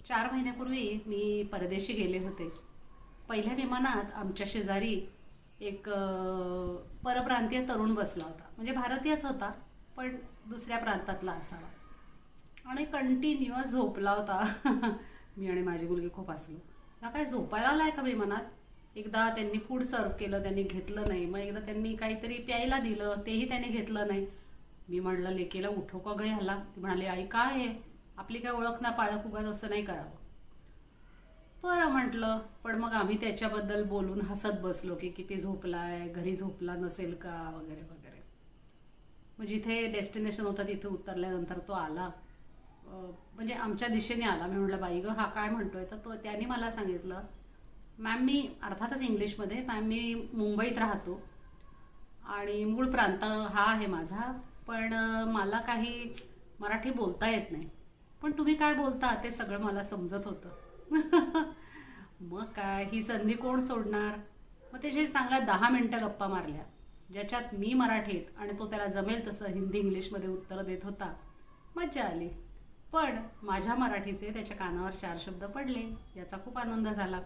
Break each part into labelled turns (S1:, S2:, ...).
S1: 4 महिन्यापूर्वी मी परदेशी गेले होते. पहिल्या विमानात आमच्या शेजारी एक परप्रांतीय तरुण बसला होता. म्हणजे भारतीयच होता, पण दुसऱ्या प्रांतातला असावा. आणि कंटिन्युअस झोपला होता. मी आणि माझी मुलगी खूप हसलो. हा काय झोपायला आलाय का विमानात? एकदा त्यांनी फूड सर्व केलं, त्यांनी घेतलं नाही. मग एकदा त्यांनी काहीतरी प्यायला दिलं, तेही त्याने घेतलं नाही. मी म्हणलं, लेकीला उठव का गं ह्याला? ती म्हणाली, आई काय आहे, आपली काय ओळख ना पाळख, उगाच असं नाही करावं. बरं म्हटलं. पण मग आम्ही त्याच्याबद्दल बोलून हसत बसलो की किती झोपलाय, घरी झोपला नसेल का, वगैरे वगैरे. मग जिथे डेस्टिनेशन होता तिथे उतरल्यानंतर तो आला. म्हणजे आमच्या दिशेने आला. मी म्हटलं, बाई गं हा काय म्हणतोय? तर तो त्याने मला सांगितलं, मॅम मी अर्थातच इंग्लिशमध्ये, मॅम मी मुंबईत राहतो आणि मूळ प्रांत हा आहे माझा, पण मला काही मराठी बोलता येत नाही. पण तुम्ही काय बोलता ते सगळं मला समजत होतं. मग काय, ही संधी कोण सोडणार? मग त्याची चांगल्या 10 मिनिटं गप्पा मारल्या, ज्याच्यात मी मराठीत आणि तो त्याला जमेल तसं हिंदी इंग्लिशमध्ये उत्तर देत होता. मज्जा आली. पण माझ्या मराठीचे त्याच्या कानावर 4 शब्द पडले, याचा खूप आनंद झाला.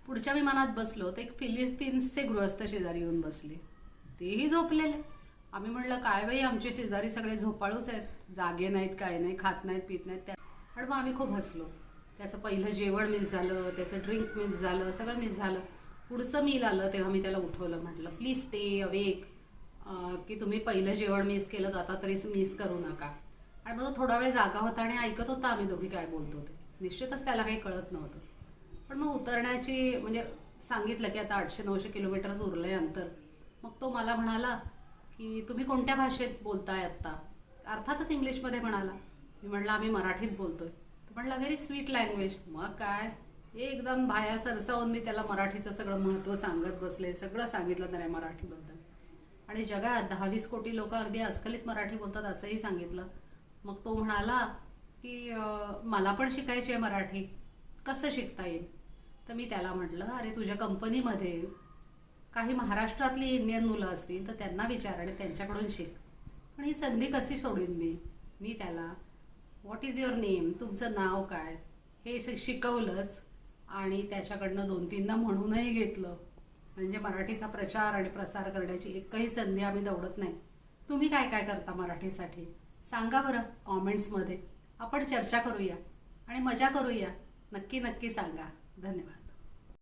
S1: पुढच्या विमानात बसलो तर एक फिलिपिन्सचे गृहस्थ शेजारी येऊन बसले. तेही झोपलेले. आम्ही म्हणलं, काय बाई आमचे शेजारी सगळे झोपाळूच आहेत, जागे नाहीत, काय नाही, खात नाहीत, पित नाहीत. पण मग आम्ही खूप हसलो. त्याचं पहिलं जेवण मिस झालं, त्याचं ड्रिंक मिस झालं, सगळं मिस झालं. पुढचं मील आलं तेव्हा मी त्याला उठवलं. म्हटलं, प्लीज स्टे अवेक, की तुम्ही पहिलं जेवण मिस केलं तर आता तरी मिस करू नका. आणि मग तो थोडा वेळ जागा होता आणि ऐकत होता आम्ही दोघी काय बोलतो ते. निश्चितच त्याला काही कळत नव्हतं. पण मग उतरण्याची म्हणजे सांगितलं की आता 800-900 किलोमीटरच उरलंय अंतर. मग तो मला म्हणाला की तुम्ही कोणत्या भाषेत बोलताय आत्ता? अर्थातच इंग्लिशमध्ये म्हणाला. मी म्हटलं, आम्ही मराठीत बोलतोय. तर म्हटलं, व्हेरी स्वीट लँग्वेज. मग काय, एकदम भाया सरसावून मी त्याला मराठीचं सगळं महत्त्व सांगत बसले. सगळं सांगितलं त्याने मराठीबद्दल. आणि जगात 10-20 कोटी लोक अगदी अस्खलित मराठी बोलतात असंही सांगितलं. मग तो म्हणाला की मला पण शिकायची आहे मराठी, कसं शिकता येईल? तर मी त्याला म्हटलं, अरे तुझ्या कंपनीमध्ये काही महाराष्ट्रातली इंडियन मुलं असतील तर त्यांना विचार आणि त्यांच्याकडून शिक. पण ही संधी कशी सोडीन मी? मी त्याला व्हॉट इज युअर नेम, तुमचं नाव काय, हे शिकवलंच. आणि त्याच्याकडनं 2-3दा म्हणूनही घेतलं. म्हणजे मराठीचा प्रचार आणि प्रसार करण्याची एकही संधी आम्ही दवडत नाही. तुम्ही काय काय करता मराठीसाठी सांगा बरं कॉमेंट्समध्ये. आपण चर्चा करूया आणि मजा करूया. नक्की नक्की सांगा. धन्यवाद.